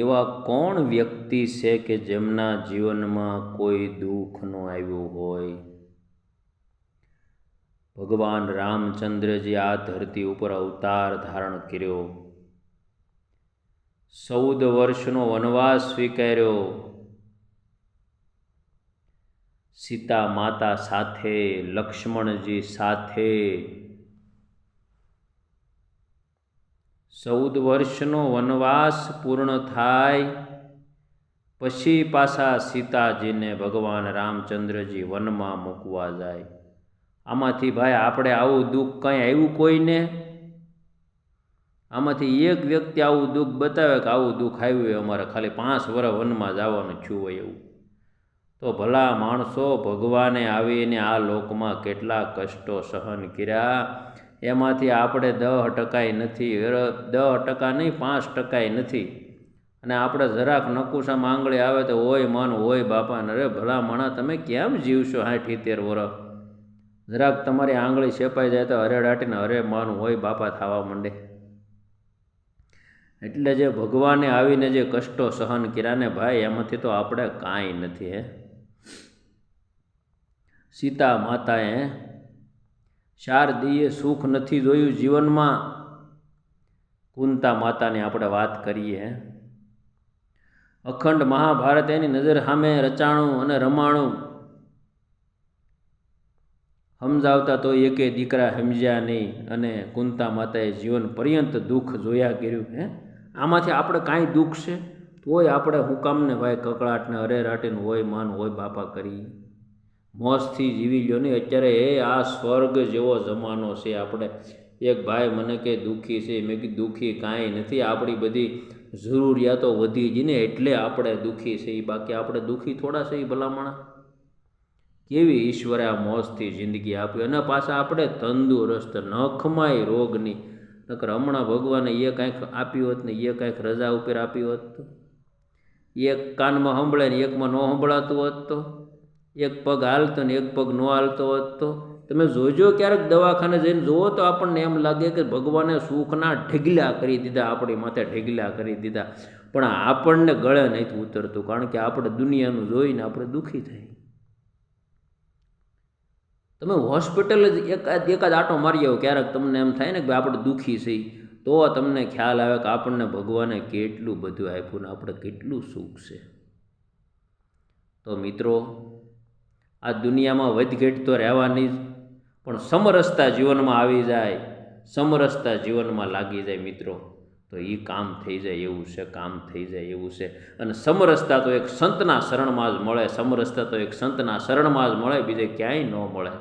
એવા કોણ વ્યક્તિ છે કે જેમના જીવનમાં કોઈ દુઃખ ન આવ્યું હોય? ભગવાન રામચંદ્રજી આ ધરતી ઉપર અવતાર ધારણ કર્યો, 14 વર્ષનો વનવાસ સ્વીકાર્યો, સીતા માતા સાથે, લક્ષ્મણજી સાથે 14 વર્ષનો વનવાસ પૂર્ણ થાય પછી પાછા સીતાજીને ભગવાન રામચંદ્રજી વનમાં મૂકવા જાય. આમાંથી ભાઈ આપણે આવું દુઃખ કંઈ આવ્યું કોઈને? આમાંથી એક વ્યક્તિ આવું દુઃખ બતાવે કે આવું દુઃખ આવ્યું અમારે ખાલી 5 વર્ષ વનમાં જવાનું થયું હોય એવું? તો ભલા માણસો, ભગવાને આવીને આ લોકમાં કેટલા કષ્ટો સહન કર્યા, એમાંથી આપણે 10% નથી, 10% નહીં 5% નથી. અને આપણે જરાક નકુસામાં આંગળી આવે તો હોય મન હોય બાપાને, અરે ભલા માણા તમે કેમ જીવશો 60-70 વર્ષ? જરાક તમારી આંગળી છેપાઈ જાય તો હરે દાટીને હરે મન હોય બાપા થવા માંડે. એટલે જે ભગવાને આવીને જે કષ્ટો સહન કર્યા ને ભાઈ, એમાંથી તો આપણે કાંઈ નથી. સીતા માતાએ શારદીએ સુખ નથી જોયું જીવનમાં. કુંતા માતાની આપણે વાત કરીએ, અખંડ મહાભારત એની નજર સામે રચાણું અને રમાણું, સમજાવતા તો એકે દીકરા સમજ્યા નહીં, અને કુંતા માતાએ જીવન પર્યંત દુઃખ જોયા કર્યું. આમાંથી આપણે કાંઈ દુઃખ છે તોય આપણે હું કામને ભાઈ કકળાટને અરે રાટીને હોય માન હોય બાપા કરી મોજથી જીવી લ્યો ને. અત્યારે આ સ્વર્ગ જેવો જમાનો છે. આપણે એક ભાઈ મને કે દુઃખી છે, મેં કીધું દુઃખી કાંઈ નથી, આપણી બધી જરૂરિયાતો વધી ગઈ ને એટલે આપણે દુઃખી છે. બાકી આપણે દુઃખી થોડા છે એ ભલામણા? કેવી ઈશ્વરે આ મોજથી જિંદગી આપી, અને પાછા આપણે તંદુરસ્ત, નખમાંય રોગની. નકર હમણાં ભગવાને એ કાંઈક આપ્યું હોત ને, એ કાંઈક રજા ઉપર આપ્યું હોત તો, એક કાનમાં સંભળે ને એકમાં ન સંભળાતું હોત તો, એક પગ હાલતો ને એક પગ ન હાલતો હોત તો. તમે જોજો ક્યારેક દવાખાને જઈને જુઓ તો આપણને એમ લાગે કે ભગવાને સુખના ઢગલા કરી દીધા, આપણી માથે ઢગલા કરી દીધા, પણ આપણને ગળે નથી ઉતરતું, કારણ કે આપણે દુનિયાનું જોઈને આપણે દુઃખી થઈ. તમે હોસ્પિટલ એકાદ આંટો મારી આવો, ક્યારેક તમને એમ થાય ને કે આપણે દુઃખી છીએ, તો તમને ખ્યાલ આવે કે આપણને ભગવાને કેટલું બધું આપ્યું ને આપણે કેટલું સુખ છે. તો મિત્રો, આ દુનિયામાં વધઘેટ તો રહેવાની જ, પણ સમરસતા જીવનમાં આવી જાય, સમરસતા જીવનમાં લાગી જાય મિત્રો, તો એ કામ થઈ જાય એવું છે, કામ થઈ જાય એવું છે. અને સમરસતા તો એક સંતના શરણમાં જ મળે, સમરસતા તો એક સંતના શરણમાં જ મળે, બીજે ક્યાંય ન મળે.